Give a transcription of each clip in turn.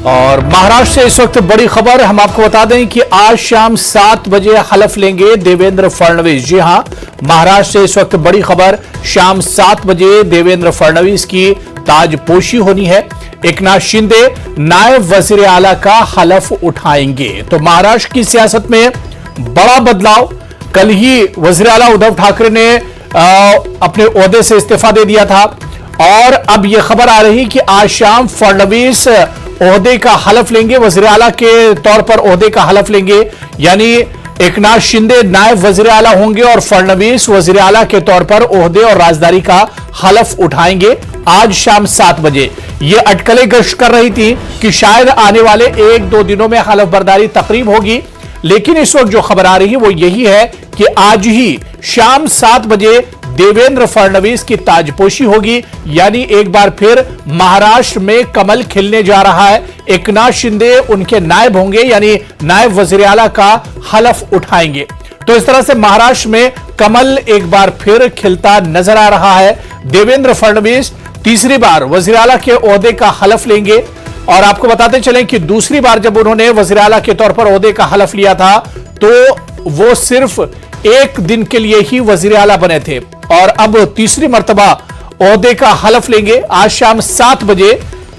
और महाराष्ट्र से इस वक्त बड़ी खबर हम आपको बता दें कि आज शाम 7 बजे हलफ लेंगे देवेंद्र फडणवीस। जी हां, महाराष्ट्र से इस वक्त बड़ी खबर, शाम 7 बजे देवेंद्र फडणवीस की ताजपोशी होनी है। एकनाथ शिंदे नायब वजीर आला का हलफ उठाएंगे। तो महाराष्ट्र की सियासत में बड़ा बदलाव। कल ही वजीर आला उद्धव ठाकरे ने अपने ओहदे से इस्तीफा दे दिया था और अब यह खबर आ रही कि आज शाम फडणवीस ओहदे का हलफ लेंगे, वजीर आला के तौर पर ओहदे का हलफ लेंगे। यानी एकनाथ शिंदे नायब वजीर आला होंगे और फडणवीस वजीर आला के तौर पर ओहदे और राजदारी का हलफ उठाएंगे आज शाम 7 बजे। यह अटकलें गश्त कर रही थी कि शायद आने वाले 1-2 दिनों में हलफ बर्दारी तकरीब होगी, लेकिन इस वक्त जो खबर आ रही है वो यही है कि आज ही शाम 7 बजे देवेंद्र फडणवीस की ताजपोशी होगी। यानी एक बार फिर महाराष्ट्र में कमल खिलने जा रहा है। एकनाथ शिंदे उनके नायब होंगे, यानी नायब वजीर आला का हलफ उठाएंगे। तो इस तरह से महाराष्ट्र में कमल एक बार फिर खिलता नजर आ रहा है। देवेंद्र फडणवीस तीसरी बार वजीर आला के ओहदे का हलफ लेंगे और आपको बताते चलें कि दूसरी बार जब उन्होंने वजीर आला के तौर पर ओहदे का हलफ लिया था तो वो सिर्फ 1 दिन के लिए ही वजीर आला बने थे और अब तीसरी मर्तबा ओहदे का हलफ लेंगे आज शाम 7 बजे।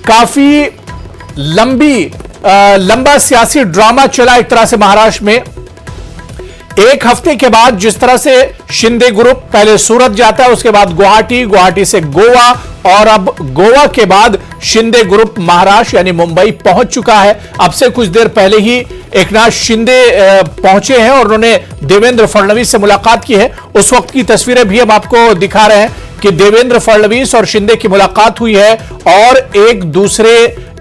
काफी लंबा सियासी ड्रामा चला एक तरह से महाराष्ट्र में। एक हफ्ते के बाद जिस तरह से शिंदे ग्रुप पहले सूरत जाता है, उसके बाद गुवाहाटी से गोवा और अब गोवा के बाद शिंदे ग्रुप महाराष्ट्र यानी मुंबई पहुंच चुका है। अब से कुछ देर पहले ही एकनाथ शिंदे पहुंचे हैं और उन्होंने देवेंद्र फडणवीस से मुलाकात की है। उस वक्त की तस्वीरें भी हम आपको दिखा रहे हैं कि देवेंद्र फडणवीस और शिंदे की मुलाकात हुई है और एक दूसरे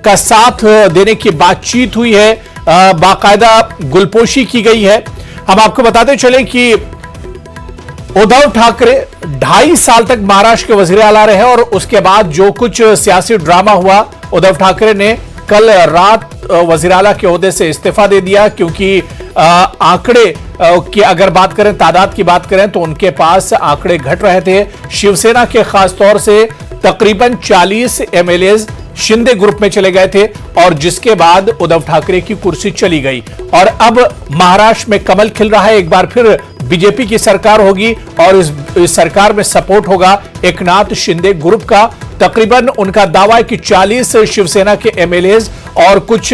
का साथ देने की बातचीत हुई है, बाकायदा गुलपोशी की गई है। हम आपको बताते चले कि उद्धव ठाकरे 2.5 साल तक महाराष्ट्र के वजीर आला रहे और उसके बाद जो कुछ सियासी ड्रामा हुआ, उद्धव ठाकरे ने कल रात वजीर आला के ओहदे से इस्तीफा दे दिया क्योंकि आंकड़े की अगर बात करें, तादाद की बात करें तो उनके पास आंकड़े घट रहे थे। शिवसेना के खास तौर से तकरीबन 40 एमएलए शिंदे ग्रुप में चले गए थे और जिसके बाद उद्धव ठाकरे की कुर्सी चली गई और अब महाराष्ट्र में कमल खिल रहा है। एक बार फिर बीजेपी की सरकार होगी और इस सरकार में सपोर्ट होगा एकनाथ शिंदे ग्रुप का। तकरीबन उनका दावा है कि 40 शिवसेना के एमएलए और कुछ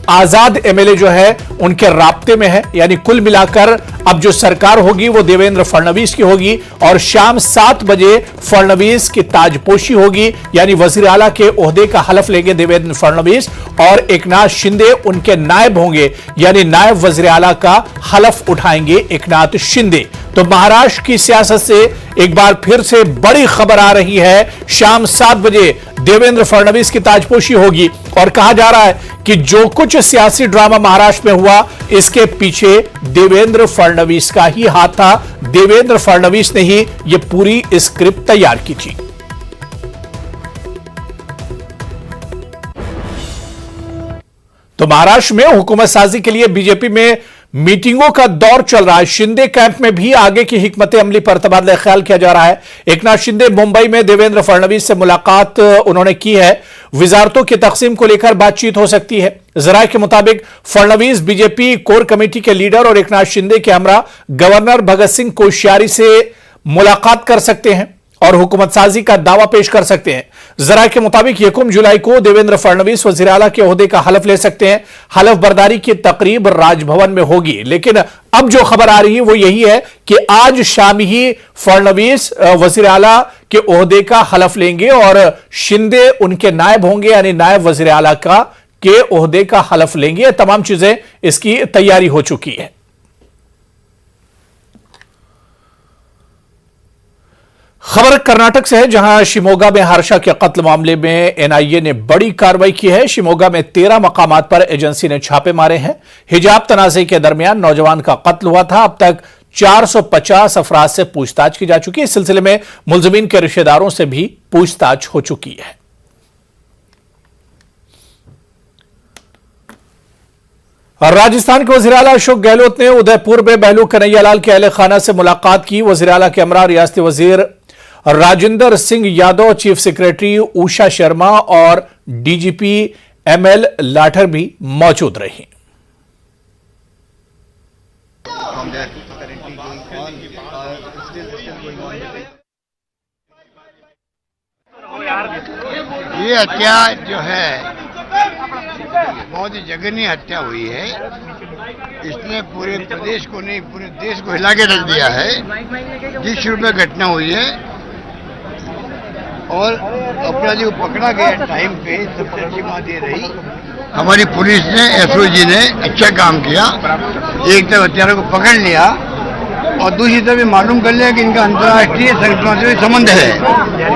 आजाद एमएलए जो है उनके राब्ते में है। यानी कुल मिलाकर अब जो सरकार होगी वो देवेंद्र फडणवीस की होगी और शाम 7 बजे फडणवीस की ताजपोशी होगी। यानी वजीर आला के ओहदे का हलफ लेंगे देवेंद्र फडणवीस और एकनाथ शिंदे उनके नायब होंगे, यानी नायब वजीर आला का हलफ उठाएंगे एकनाथ शिंदे। तो महाराष्ट्र की सियासत से एक बार फिर से बड़ी खबर आ रही है। शाम 7 बजे देवेंद्र फडणवीस की ताजपोशी होगी और कहा जा रहा है कि जो कुछ सियासी ड्रामा महाराष्ट्र में हुआ इसके पीछे देवेंद्र फडणवीस का ही हाथ था। देवेंद्र फडणवीस ने ही यह पूरी स्क्रिप्ट तैयार की थी। तो महाराष्ट्र में हुकूमत साजी के लिए बीजेपी में मीटिंगों का दौर चल रहा है। शिंदे कैंप में भी आगे की हिकमत अमली पर तबादला ख्याल किया जा रहा है। एकनाथ शिंदे मुंबई में देवेंद्र फडणवीस से मुलाकात उन्होंने की है। विजारतों की तकसीम को लेकर बातचीत हो सकती है। जराये के मुताबिक फडणवीस बीजेपी कोर कमेटी के लीडर और एकनाथ शिंदे के हमरा गवर्नर भगत सिंह कोश्यारी से मुलाकात कर सकते हैं और हुकूमत साजी का दावा पेश कर सकते हैं। जराये के मुताबिक 1 जुलाई को देवेंद्र फडणवीस वजीर आला के ओहदे का हलफ ले सकते हैं। हलफ बर्दारी की तकरीब राजभवन में होगी, लेकिन अब जो खबर आ रही है वो यही है कि आज शाम ही फडणवीस वजीर आला के ओहदे का हलफ लेंगे और शिंदे उनके नायब होंगे, यानी नायब वजीर आला के ओहदे का हलफ लेंगे। तमाम चीजें इसकी तैयारी हो चुकी है। खबर कर्नाटक से है, जहां शिमोगा में हर्षा के कत्ल मामले में एनआईए ने बड़ी कार्रवाई की है। शिमोगा में 13 मकामात पर एजेंसी ने छापे मारे हैं। हिजाब तनाज़े के दरमियान नौजवान का कत्ल हुआ था। अब तक 450 अफराद से पूछताछ की जा चुकी है। इस सिलसिले में मुलजिमीन के रिश्तेदारों से भी पूछताछ हो चुकी है। राजस्थान के वज़ीर आला अशोक गहलोत ने उदयपुर में बहलू कन्हैयालाल के अहले खाना से मुलाकात की। वज़ीर आला के हमरा रियासती वज़ीर राजेंद्र सिंह यादव, चीफ सेक्रेटरी उषा शर्मा और डीजीपी ML लाठर भी मौजूद रही। ये हत्या जो है बहुत ही जघन्य हत्या हुई है। इसने पूरे प्रदेश को नहीं पूरे देश को हिला के रख दिया है। जिस रूप में घटना हुई है और अपराधी को पकड़ा गया टाइम पे, सबसे अच्छी बात ये रही हमारी पुलिस ने, एसओजी ने अच्छा काम किया। एक तरफ हत्यारों को पकड़ लिया और दूसरी तरफ मालूम कर लिया कि इनका अंतर्राष्ट्रीय संगठनों से संबंध है।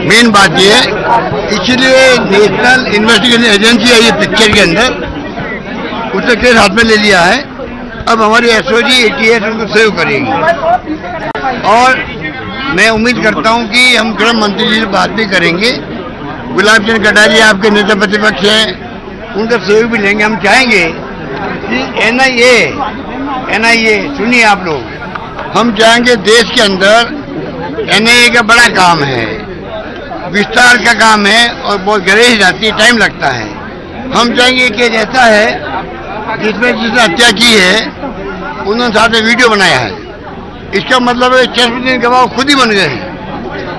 मेन बात यह है, इसलिए नेशनल इन्वेस्टिगेशन एजेंसी है ये पिक्चर के अंदर, उसने केस हाथ में ले लिया है। अब हमारी एसओजी ATS उनको सेव करेगी और मैं उम्मीद करता हूं कि हम गृह मंत्री जी से बात भी करेंगे। गुलाब चंद कटारिया आपके नेता प्रतिपक्ष हैं, उनका सहयोग भी लेंगे। हम चाहेंगे कि NIA सुनिए आप लोग, हम चाहेंगे देश के अंदर NIA का बड़ा काम है, विस्तार का काम है और बहुत गरेज जाती है, टाइम लगता है। हम चाहेंगे कि ऐसा है जिसमें जिसने हत्या की है उन्होंने साथ में वीडियो बनाया है। इसका मतलब है चश्मदीद गवाह खुद ही बन गए,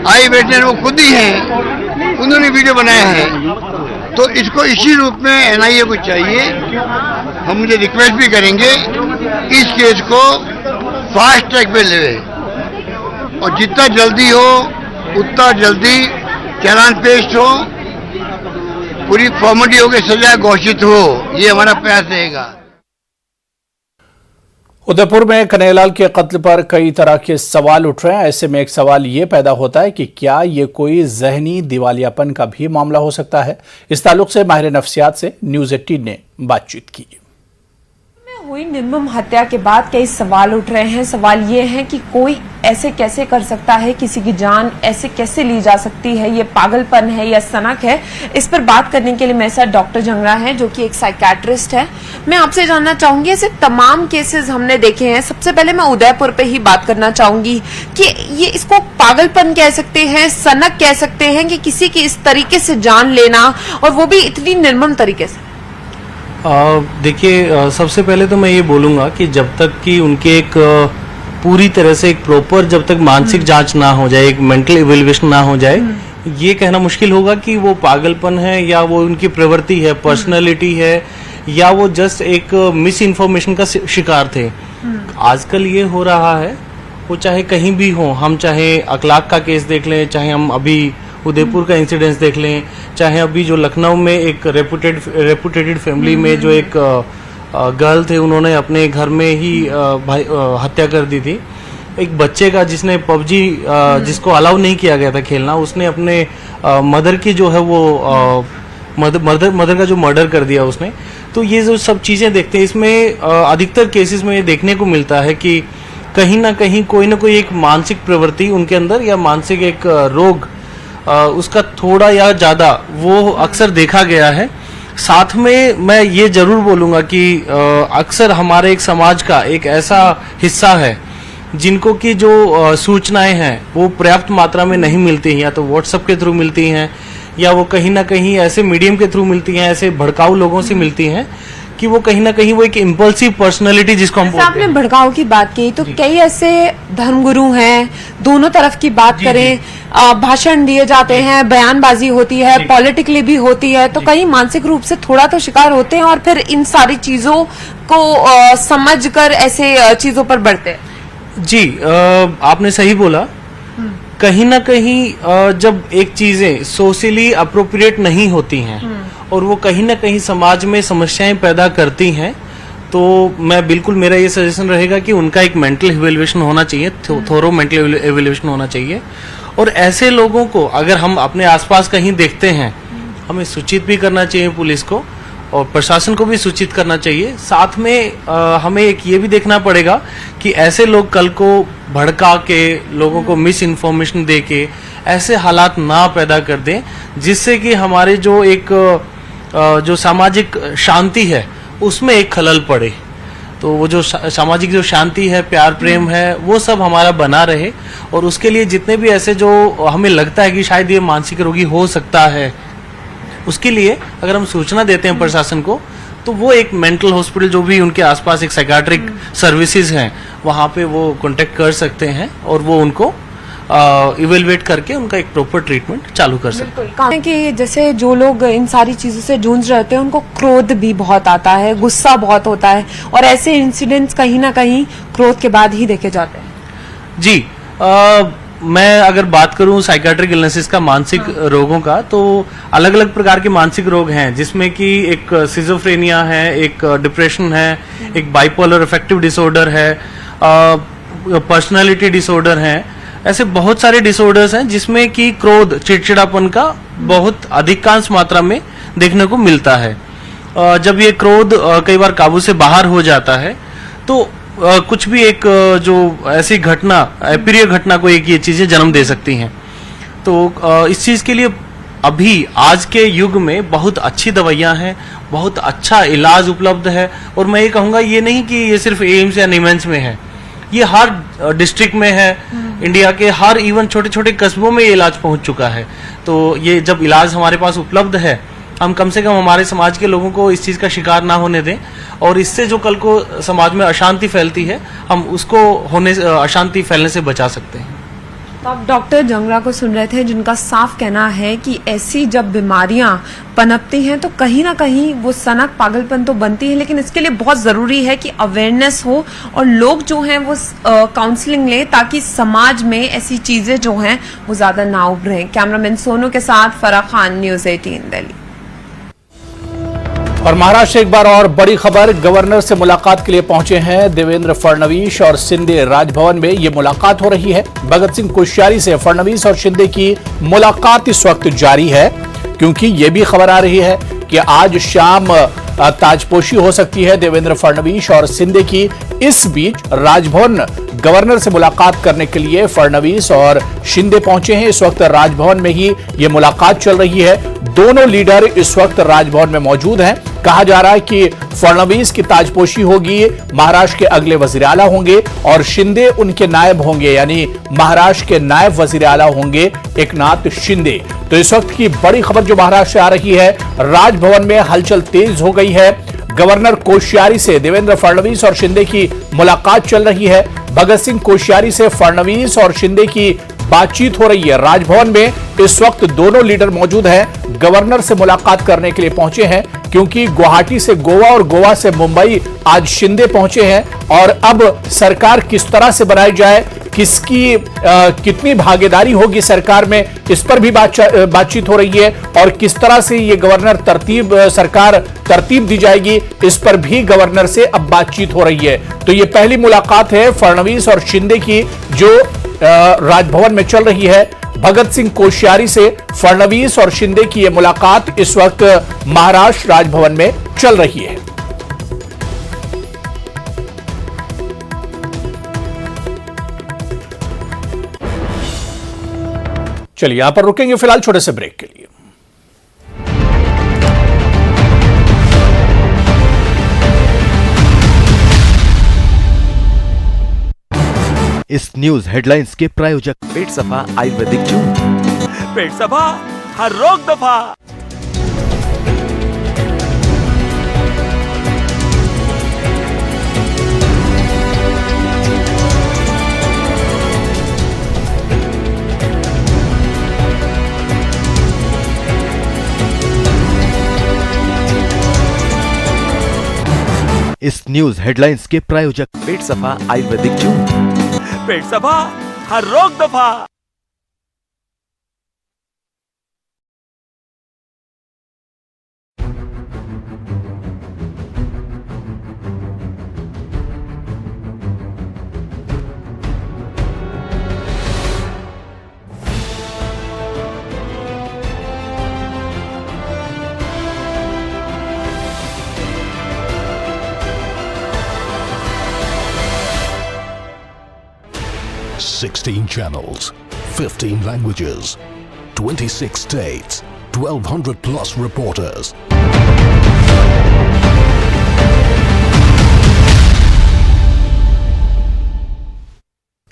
आई विटनेस वो खुद ही हैं, उन्होंने वीडियो बनाया है। तो इसको इसी रूप में NIA को चाहिए। हम मुझे रिक्वेस्ट भी करेंगे इस केस को फास्ट ट्रैक पे ले और जितना जल्दी हो उतना जल्दी चालान पेश हो, पूरी फॉर्मेलिटी हो के सजा घोषित हो, ये हमारा प्रयास रहेगा। उदयपुर में कन्हैयालाल के कत्ल पर कई तरह के सवाल उठ रहे हैं। ऐसे में एक सवाल ये पैदा होता है कि क्या ये कोई जहनी दिवालियापन का भी मामला हो सकता है। इस ताल्लुक से माहिर नफ्सियात से न्यूज़ 18 ने बातचीत की। हुई निर्मम हत्या के बाद कई सवाल उठ रहे हैं। सवाल ये है कि कोई ऐसे कैसे कर सकता है, किसी की जान ऐसे कैसे ली जा सकती है, ये पागलपन है या सनक है। इस पर बात करने के लिए मेरे साथ डॉक्टर जंगरा है जो कि एक साइकियाट्रिस्ट है। मैं आपसे जानना चाहूंगी, ऐसे तमाम केसेस हमने देखे हैं। सबसे पहले मैं उदयपुर पे ही बात करना चाहूंगी कि ये इसको पागलपन कह सकते हैं, सनक कह सकते हैं कि किसी की इस तरीके से जान लेना, और वो भी इतनी निर्मम तरीके से। देखिए, सबसे पहले तो मैं ये बोलूँगा कि जब तक कि उनके एक पूरी तरह से एक प्रॉपर जब तक मानसिक जांच ना हो जाए, एक मेंटल इवेल्युएशन ना हो जाए, ये कहना मुश्किल होगा कि वो पागलपन है या वो उनकी प्रवृत्ति है, पर्सनालिटी है, या वो जस्ट एक मिस इन्फॉर्मेशन का शिकार थे। आजकल ये हो रहा है, वो चाहे कहीं भी हो, हम चाहे अखलाक का केस देख लें, चाहे हम अभी उदयपुर का इंसिडेंस देख लें, चाहे अभी जो लखनऊ में एक रेपुटेटेड फैमिली में जो एक गर्ल थे, उन्होंने अपने घर में ही हत्या कर दी थी। एक बच्चे का जिसने PUBG जिसको अलाउ नहीं किया गया था खेलना, उसने अपने मदर की जो है वो मदर का जो मर्डर कर दिया उसने। तो ये जो सब चीजें देखते हैं, इसमें अधिकतर केसेस में ये देखने को मिलता है कि कहीं ना कहीं कोई ना कोई एक मानसिक प्रवृत्ति उनके अंदर या मानसिक एक रोग उसका थोड़ा या ज्यादा वो अक्सर देखा गया है। साथ में मैं ये जरूर बोलूंगा कि अक्सर हमारे एक समाज का एक ऐसा हिस्सा है जिनको की जो सूचनाएं हैं वो पर्याप्त मात्रा में नहीं मिलती हैं, या तो व्हाट्सएप के थ्रू मिलती हैं या वो कहीं ना कहीं ऐसे मीडियम के थ्रू मिलती हैं, ऐसे भड़काऊ लोगों से मिलती हैं कि वो कहीं ना कहीं वो एक इम्पल्सिव पर्सनालिटी जिसको हम बोलते हैं। आपने भड़काऊ की बात की, तो कई ऐसे धर्मगुरु हैं, दोनों तरफ की बात करें, भाषण दिए जाते हैं, बयानबाजी होती है, पॉलिटिकली भी होती है, तो कई मानसिक रूप से थोड़ा तो शिकार होते हैं और फिर इन सारी चीजों को समझकर ऐसे चीजों पर बढ़ते हैं। जी, आपने सही बोला। कहीं ना कहीं जब एक चीजें सोशली अप्रोप्रिएट नहीं होती हैं और वो कहीं ना कहीं समाज में समस्याएं पैदा करती हैं, तो मैं बिल्कुल, मेरा ये सजेशन रहेगा कि उनका एक मेंटल इवैल्यूएशन होना चाहिए, थोरो मेंटल इवैल्यूएशन होना चाहिए। और ऐसे लोगों को अगर हम अपने आसपास कहीं देखते हैं, हमें सूचित भी करना चाहिए पुलिस को और प्रशासन को भी सूचित करना चाहिए। साथ में हमें एक ये भी देखना पड़ेगा कि ऐसे लोग कल को भड़का के लोगों को मिस इन्फॉर्मेशन दे के ऐसे हालात ना पैदा कर दें जिससे कि हमारे जो एक जो सामाजिक शांति है उसमें एक खलल पड़े। तो वो जो सामाजिक जो शांति है, प्यार प्रेम है, वो सब हमारा बना रहे। और उसके लिए जितने भी ऐसे जो हमें लगता है कि शायद ये मानसिक रोगी हो सकता है, उसके लिए अगर हम सूचना देते हैं प्रशासन को, तो वो एक मेंटल हॉस्पिटल जो भी उनके आसपास एक साइकाट्रिक सर्विसेज हैं, वहाँ पे वो कांटेक्ट कर सकते हैं और वो उनको इवेलुएट करके उनका एक प्रॉपर ट्रीटमेंट चालू कर सकते हैं। कि जैसे जो लोग इन सारी चीजों से जूझ रहे होते हैं उनको क्रोध भी बहुत आता है, गुस्सा बहुत होता है, और ऐसे इंसिडेंट्स कहीं ना कहीं क्रोध के बाद ही देखे जाते हैं। जी, मैं अगर बात करूं साइकाट्रिक इलनेसेस का, मानसिक रोगों का, तो अलग अलग प्रकार के मानसिक रोग हैं, जिसमें कि एक सिजोफ्रेनिया है, एक डिप्रेशन है, एक बाइपोलर अफेक्टिव डिसऑर्डर है, पर्सनालिटी डिसऑर्डर है। ऐसे बहुत सारे डिसऑर्डर्स हैं जिसमें कि क्रोध, चिड़चिड़ापन का बहुत अधिकांश मात्रा में देखने को मिलता है। जब ये क्रोध कई बार काबू से बाहर हो जाता है तो कुछ भी एक जो ऐसी घटना, अप्रिय घटना को एक ये चीजें जन्म दे सकती हैं। तो इस चीज के लिए अभी आज के युग में बहुत अच्छी दवाइयां हैं, बहुत अच्छा इलाज उपलब्ध है, और मैं ये कहूँगा ये नहीं कि ये सिर्फ एम्स या निमेंस में है, ये हर डिस्ट्रिक्ट में है, इंडिया के हर इवन छोटे छोटे कस्बों में ये इलाज पहुंच चुका है। तो ये जब इलाज हमारे पास उपलब्ध है, हम कम से कम हमारे समाज के लोगों को इस चीज का शिकार ना होने दें, और इससे जो कल को समाज में अशांति फैलती है, हम उसको अशांति फैलने से बचा सकते हैं। तो आप डॉक्टर जंगरा को सुन रहे थे, जिनका साफ कहना है कि ऐसी जब बीमारियां पनपती हैं तो कहीं ना कहीं वो सनक, पागलपन तो बनती है, लेकिन इसके लिए बहुत जरूरी है कि अवेयरनेस हो और लोग जो हैं वो काउंसलिंग लें, ताकि समाज में ऐसी चीजें जो हैं वो ज्यादा ना उभरें। कैमरामैन सोनू के साथ फराह खान, न्यूज़ 18 दिल्ली। और महाराष्ट्र एक बार और बड़ी खबर, गवर्नर से मुलाकात के लिए पहुंचे हैं देवेंद्र फडणवीस और शिंदे। राजभवन में ये मुलाकात हो रही है। भगत सिंह कोश्यारी से फडणवीस और शिंदे की मुलाकात इस वक्त जारी है, क्योंकि ये भी खबर आ रही है कि आज शाम ताजपोशी हो सकती है देवेंद्र फडणवीस और शिंदे की। इस बीच राजभवन गवर्नर से मुलाकात करने के लिए फडणवीस और शिंदे पहुंचे हैं। इस वक्त राजभवन में ही ये मुलाकात चल रही है। दोनों लीडर इस वक्त राजभवन में मौजूद हैं। कहा जा रहा है कि फडणवीस की ताजपोशी होगी, महाराष्ट्र के अगले वजीर आला होंगे, और शिंदे उनके नायब होंगे, यानी महाराष्ट्र के नायब वजीर आला होंगे एकनाथ शिंदे। तो इस वक्त की बड़ी खबर जो महाराष्ट्र से आ रही है, राजभवन में हलचल तेज हो गई है। गवर्नर कोश्यारी से देवेंद्र फडणवीस और शिंदे की मुलाकात चल रही है। भगत सिंह कोश्यारी से फडणवीस और शिंदे की बातचीत हो रही है। राजभवन में इस वक्त दोनों लीडर मौजूद हैं, गवर्नर से मुलाकात करने के लिए पहुंचे हैं, क्योंकि गुवाहाटी से गोवा और गोवा से मुंबई आज शिंदे पहुंचे हैं। और अब सरकार किस तरह से बनाई जाए, किसकी कितनी भागीदारी होगी सरकार में, इस पर भी बातचीत हो रही है। और किस तरह से ये गवर्नर सरकार तरतीब दी जाएगी, इस पर भी गवर्नर से अब बातचीत हो रही है। तो ये पहली मुलाकात है फडणवीस और शिंदे की जो राजभवन में चल रही है। भगत सिंह कोश्यारी से फडणवीस और शिंदे की यह मुलाकात इस वक्त महाराष्ट्र राजभवन में चल रही है। चलिए यहां पर रुकेंगे फिलहाल छोटे से ब्रेक के लिए। इस न्यूज हेडलाइंस के प्रायोजक पेट सफा आयुर्वेदिक चूर्ण। पेट सफा, हर रोग दफा। इस न्यूज हेडलाइंस के प्रायोजक पेट सफा आयुर्वेदिक चूर्ण। पेट सफा, हर रोग दफा। Sixteen channels, 15 languages, 26 states, 1,200 plus reporters.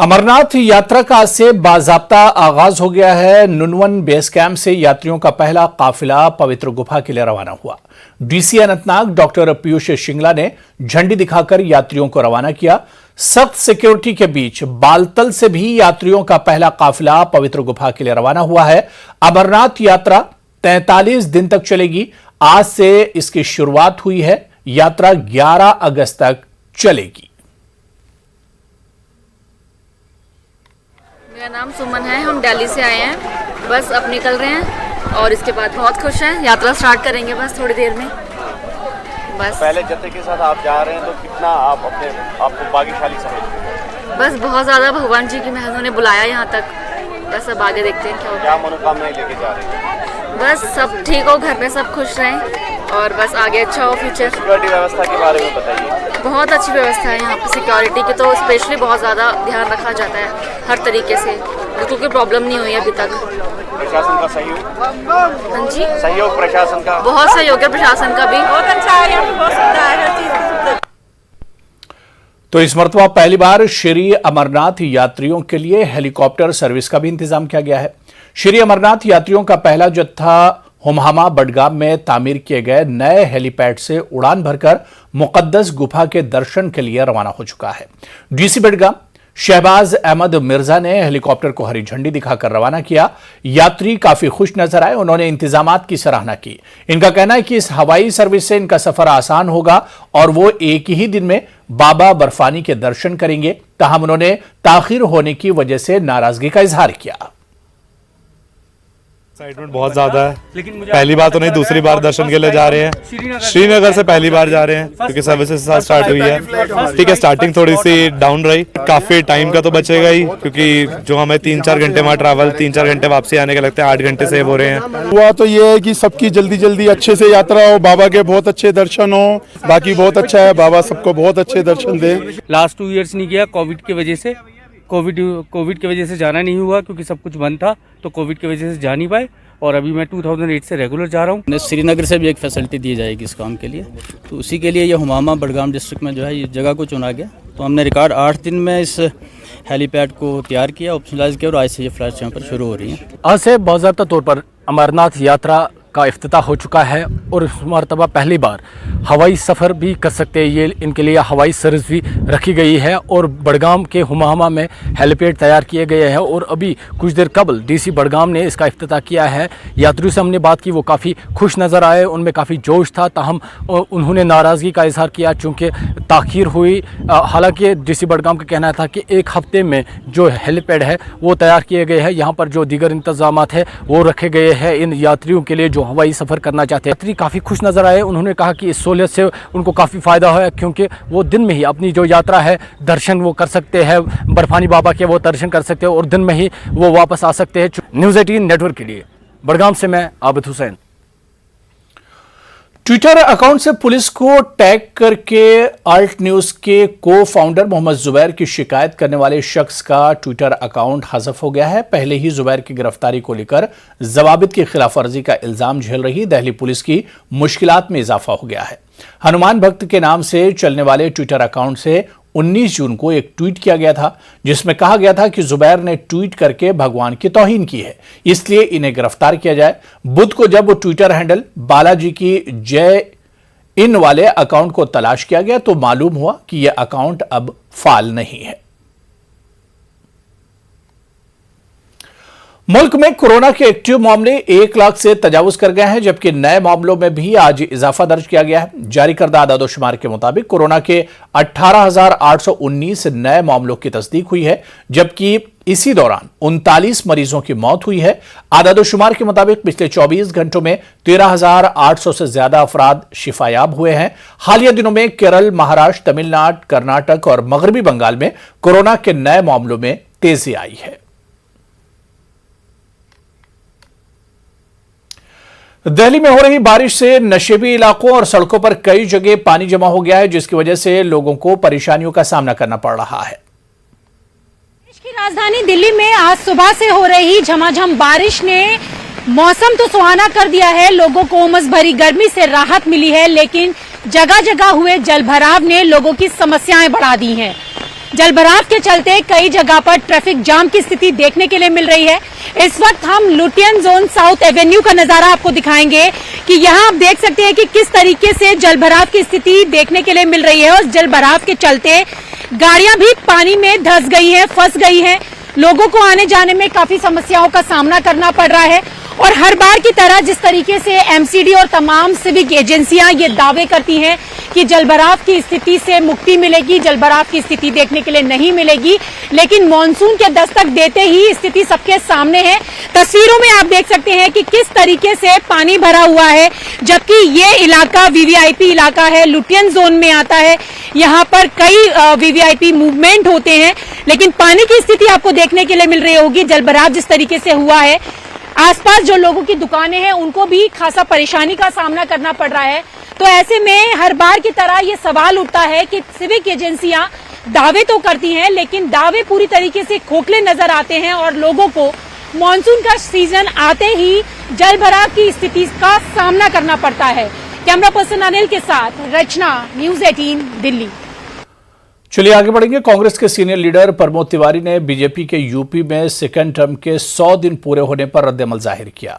Amarnath यात्रा का आज से बाजाब्ता आगाज हो गया है। नुनवन बेस कैंप से यात्रियों का पहला काफिला पवित्र गुफा के लिए रवाना हुआ। डीसी अनंतनाग डॉक्टर पीयूष श्रिंगला ने झंडी दिखाकर यात्रियों को रवाना किया। सख्त सिक्योरिटी के बीच बालतल से भी यात्रियों का पहला काफिला पवित्र गुफा के लिए रवाना हुआ है। अमरनाथ यात्रा 43 दिन तक चलेगी। आज से इसकी शुरुआत हुई है। यात्रा 11 अगस्त तक चलेगी। मेरा नाम सुमन है। हम दिल्ली से आए हैं। बस अब निकल रहे हैं और इसके बाद बहुत खुश हैं। यात्रा स्टार्ट करेंगे बस थोड़ी देर में। बस पहले जत्थे के साथ आप जा रहे हैं तो कितना आप अपने आपको भाग्यशाली समझते हैं? बस बहुत ज़्यादा भगवान जी की मेहर ने बुलाया यहाँ तक। बस अब आगे देखते हैं क्या होगा। क्या मनोकामनाएं लेके जा रहे हैं? बस सब ठीक हो, घर पे सब खुश रहें और बस आगे अच्छा हो फ्यूचर। सिक्योरिटी व्यवस्था के बारे में बताइए। बहुत अच्छी व्यवस्था है यहाँ पे। सिक्योरिटी की तो स्पेशली बहुत ज़्यादा ध्यान रखा जाता है हर तरीके से। बिल्कुल कोई प्रॉब्लम नहीं हुई अभी तक। प्रशासन का सहयोग? हाँ जी, सहयोग प्रशासन का बहुत सहयोग है। प्रशासन का भी बहुत अच्छा है। यहाँ पे बहुत सुविधा है हर चीज़ की। तो इस मरतबा पहली बार श्री अमरनाथ यात्रियों के लिए हेलीकॉप्टर सर्विस का भी इंतजाम किया गया है। श्री अमरनाथ यात्रियों का पहला जत्था हुमहामा बडगाम में तामीर किए गए नए हेलीपैड से उड़ान भरकर मुकद्दस गुफा के दर्शन के लिए रवाना हो चुका है। डीसी बडगाम शहबाज अहमद मिर्जा ने हेलीकॉप्टर को हरी झंडी दिखाकर रवाना किया। यात्री काफी खुश नजर आए। उन्होंने इंतजामात की सराहना की। इनका कहना है कि इस हवाई सर्विस से इनका सफर आसान होगा और वो एक ही दिन में बाबा बर्फानी के दर्शन करेंगे। ताहम उन्होंने ताखिर होने की वजह से नाराजगी का इजहार किया। एक्साइटमेंट बहुत ज्यादा है। पहली बार तो नहीं, दूसरी बार दर्शन के लिए जा रहे हैं। श्रीनगर से पहली बार जा रहे हैं क्योंकि सर्विसेज स्टार्ट हुई है। ठीक है, स्टार्टिंग थोड़ी सी डाउन रही। काफी टाइम का तो बचेगा ही क्योंकि जो हमें 3-4 घंटे वहाँ ट्रैवल, 3-4 घंटे वापसी आने के लगते हैं, 8 घंटे सेव हो रहे हैं। हुआ तो ये है कि सबकी जल्दी जल्दी अच्छे से यात्रा हो, बाबा के बहुत अच्छे दर्शन हो। बाकी बहुत अच्छा है, बाबा सबको बहुत अच्छे दर्शन दे। लास्ट 2 इयर्स नहीं किया कोविड की वजह से। कोविड की वजह से जाना नहीं हुआ क्योंकि सब कुछ बंद था, तो कोविड की वजह से जा नहीं पाए। और अभी मैं 2008 से रेगुलर जा रहा हूँ। श्रीनगर से भी एक फैसिलिटी दी जाएगी इस काम के लिए, तो उसी के लिए ये हुमामा बडगाम डिस्ट्रिक्ट में जो है ये जगह को चुना गया। तो हमने रिकॉर्ड 8 दिन में इस हेलीपैड को तैयार किया, ऑप्शनलाइज किया और आज से ये फ्लाइट्स यहाँ पर शुरू हो रही हैं। आज से बाज़ाब्ता तौर पर अमरनाथ यात्रा का इफ्तिताह हो चुका है और इस मरतबा पहली बार हवाई सफ़र भी कर सकते हैं। ये इनके लिए हवाई सर्विस भी रखी गई है और बडगाम के हुमामा में हेलीपैड तैयार किए गए हैं। और अभी कुछ देर कबल डीसी बडगाम ने इसका इफ्तिताह किया है। यात्रियों से हमने बात की, वो काफ़ी खुश नज़र आए, उनमें काफ़ी जोश था। ताहम उन्होंने नाराज़गी का इजहार किया चूँकि ताख़ीर हुई। हालांकि डीसी बडगाम का कहना था कि 1 हफ्ते में जो हेलीपैड है वो तैयार किए गए हैं। यहाँ पर जो दीगर इंतजामात है वो रखे गए हैं इन यात्रियों के लिए जो हवाई सफ़र करना चाहते हैं। यात्री काफ़ी खुश नज़र आए। उन्होंने कहा कि इस सहूलियत से उनको काफ़ी फ़ायदा है क्योंकि वो दिन में ही अपनी जो यात्रा है दर्शन वो कर सकते हैं, बर्फानी बाबा के वो दर्शन कर सकते हैं और दिन में ही वो वापस आ सकते हैं। न्यूज़ 18 नेटवर्क के लिए बडगाम से मैं आबिद हुसैन। ट्विटर अकाउंट से पुलिस को टैग करके अल्ट न्यूज के को फाउंडर मोहम्मद जुबैर की शिकायत करने वाले शख्स का ट्विटर अकाउंट हज़फ हो गया है। पहले ही जुबैर की गिरफ्तारी को लेकर ज़वाबित की खिलाफवर्जी का इल्जाम झेल रही दिल्ली पुलिस की मुश्किलात में इजाफा हो गया है। हनुमान भक्त के नाम से चलने वाले ट्विटर अकाउंट से 19 जून को एक ट्वीट किया गया था जिसमें कहा गया था कि जुबैर ने ट्वीट करके भगवान की तौहीन की है, इसलिए इन्हें गिरफ्तार किया जाए। बुध को जब वो ट्विटर हैंडल बालाजी की जय इन वाले अकाउंट को तलाश किया गया तो मालूम हुआ कि यह अकाउंट अब फाल नहीं है। मुल्क में कोरोना के एक्टिव मामले 1 लाख से तजावुज कर गए हैं, जबकि नए मामलों में भी आज इजाफा दर्ज किया गया है। जारी करदा आदादोशुमार के मुताबिक कोरोना के 18,819 नए मामलों की तस्दीक हुई है, जबकि इसी दौरान 39 मरीजों की मौत हुई है। आदादोशुमार के मुताबिक पिछले 24 घंटों में 13,800 से ज्यादा अफराद शिफायाब हुए हैं। हालिया दिनों में केरल, महाराष्ट्र, तमिलनाडु, कर्नाटक और मगरबी बंगाल में कोरोना के नए मामलों में तेजी आई है। दिल्ली में हो रही बारिश से नशेबी इलाकों और सड़कों पर कई जगह पानी जमा हो गया है, जिसकी वजह से लोगों को परेशानियों का सामना करना पड़ रहा है। देश की राजधानी दिल्ली में आज सुबह से हो रही झमाझम बारिश ने मौसम तो सुहाना कर दिया है। लोगों को उमस भरी गर्मी से राहत मिली है, लेकिन जगह जगह हुए जलभराव ने लोगों की समस्याएं बढ़ा दी हैं। जलभराव के चलते कई जगह पर ट्रैफिक जाम की स्थिति देखने के लिए मिल रही है। इस वक्त हम लुटियन जोन साउथ एवेन्यू का नजारा आपको दिखाएंगे कि यहाँ आप देख सकते हैं कि किस तरीके से जलभराव की स्थिति देखने के लिए मिल रही है और जलभराव के चलते गाड़ियां भी पानी में धंस गई हैं, फंस गई हैं। लोगों को आने जाने में काफी समस्याओं का सामना करना पड़ रहा है और हर बार की तरह जिस तरीके से एमसीडी और तमाम सिविक एजेंसियां ये दावे करती हैं कि जलभराव की स्थिति से मुक्ति मिलेगी, जलभराव की स्थिति देखने के लिए नहीं मिलेगी, लेकिन मानसून के दस्तक देते ही स्थिति सबके सामने है। तस्वीरों में आप देख सकते हैं कि किस तरीके से पानी भरा हुआ है, जबकि ये इलाका वीवीआईपी इलाका है, लुटियन जोन में आता है। यहाँ पर कई वीवीआईपी मूवमेंट होते हैं, लेकिन पानी की स्थिति आपको देखने के लिए मिल रही होगी। जलभराव जिस तरीके से हुआ है, आसपास जो लोगों की दुकानें हैं उनको भी खासा परेशानी का सामना करना पड़ रहा है। तो ऐसे में हर बार की तरह ये सवाल उठता है कि सिविक एजेंसियां दावे तो करती हैं, लेकिन दावे पूरी तरीके से खोखले नजर आते हैं और लोगों को मानसून का सीजन आते ही जलभराव की स्थिति का सामना करना पड़ता है। कैमरा पर्सन अनिल के साथ रचना, न्यूज 18 दिल्ली। चलिए आगे बढ़ेंगे। कांग्रेस के सीनियर लीडर प्रमोद तिवारी ने बीजेपी के यूपी में सेकेंड टर्म के 100 दिन पूरे होने पर रद्देअमल जाहिर किया।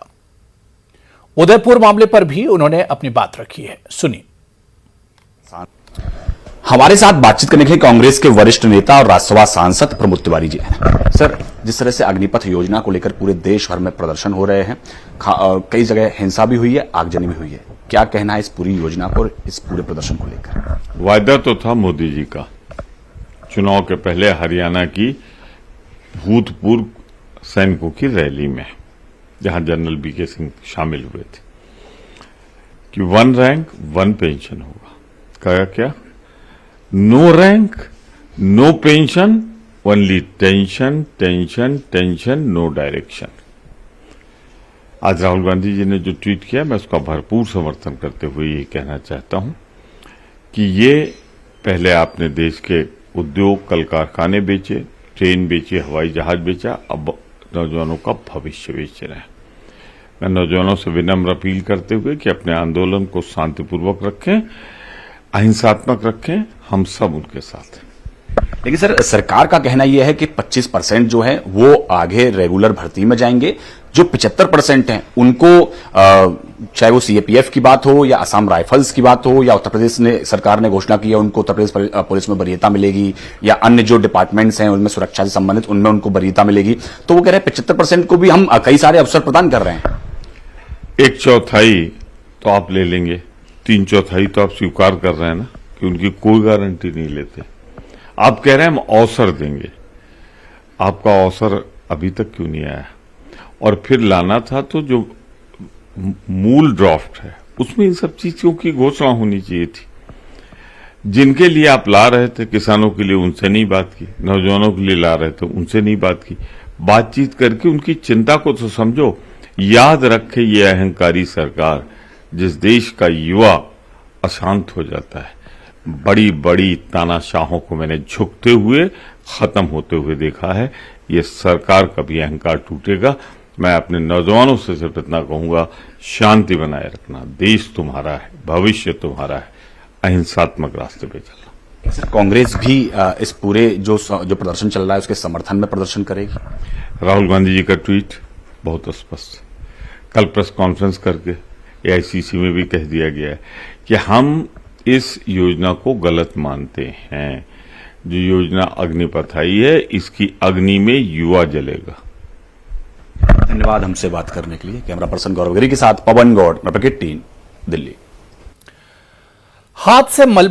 उदयपुर मामले पर भी उन्होंने अपनी बात रखी है, सुनिए। हमारे साथ बातचीत करने के लिए कांग्रेस के वरिष्ठ नेता और राज्यसभा सांसद प्रमोद तिवारी जी हैं। सर, जिस तरह से अग्निपथ योजना को लेकर पूरे देश भर में प्रदर्शन हो रहे हैं, कई जगह हिंसा भी हुई है, आगजनी भी हुई है, क्या कहना है इस पूरी योजना को, इस पूरे प्रदर्शन को लेकर? वायदा तो था मोदी जी का चुनाव के पहले हरियाणा की भूतपूर्व सैनिकों की रैली में, जहां जनरल बीके सिंह शामिल हुए थे, कि 1 रैंक 1 पेंशन होगा। कहा क्या? No rank no pension, only tension tension tension, no direction. आज राहुल गांधी जी ने जो ट्वीट किया, मैं उसका भरपूर समर्थन करते हुए ये कहना चाहता हूं कि ये पहले आपने देश के उद्योग, कल कारखाने बेचे, ट्रेन बेचे, हवाई जहाज बेचा, अब नौजवानों का भविष्य बेच रहे हैं। मैं नौजवानों से विनम्र अपील करते हुए कि अपने आंदोलन को शांतिपूर्वक रखें, अहिंसात्मक रखें, हम सब उनके साथ हैं। लेकिन सर, सरकार का कहना यह है कि 25% जो है वो आगे रेगुलर भर्ती में जाएंगे, जो 75% हैं उनको चाहे वो सीएपीएफ की बात हो या असम राइफल्स की बात हो या उत्तर प्रदेश ने सरकार ने घोषणा की है उनको उत्तर प्रदेश पुलिस में वरीयता मिलेगी, या अन्य जो डिपार्टमेंट्स हैं उनमें सुरक्षा से संबंधित उनमें उनको वरीयता मिलेगी, तो वो कह रहे हैं 75% को भी हम कई सारे अवसर प्रदान कर रहे हैं। 1/4 तो आप ले लेंगे, 3/4 तो आप स्वीकार कर रहे हैं ना कि उनकी कोई गारंटी नहीं लेते। आप कह रहे हैं हम अवसर देंगे, आपका अवसर अभी तक क्यों नहीं आया? और फिर लाना था तो जो मूल ड्राफ्ट है उसमें इन सब चीजों की घोषणा होनी चाहिए थी। जिनके लिए आप ला रहे थे, किसानों के लिए, उनसे नहीं बात की, नौजवानों के लिए ला रहे थे, उनसे नहीं बात की। बातचीत करके उनकी चिंता को तो समझो। याद रखे ये अहंकारी सरकार, जिस देश का युवा अशांत हो जाता है, बड़ी बड़ी तानाशाहों को मैंने झुकते हुए, खत्म होते हुए देखा है। ये सरकार का भी अहंकार टूटेगा। मैं अपने नौजवानों से सिर्फ इतना कहूंगा, शांति बनाए रखना, देश तुम्हारा है, भविष्य तुम्हारा है, अहिंसात्मक रास्ते पे चलना। सर, कांग्रेस भी इस पूरे जो प्रदर्शन चल रहा है उसके समर्थन में प्रदर्शन करेगी? राहुल गांधी जी का ट्वीट बहुत स्पष्ट है। कल प्रेस कॉन्फ्रेंस करके एआईसीसी में भी कह दिया गया है कि हम इस योजना को गलत मानते हैं। जो योजना अग्निपथ आई है, इसकी अग्नि में युवा जलेगा। धन्यवाद हमसे बात करने के लिए। कैमरा पर्सन गौरव गिरी के साथ पवन गौड़, रिपोर्टर 18 दिल्ली। हाथ से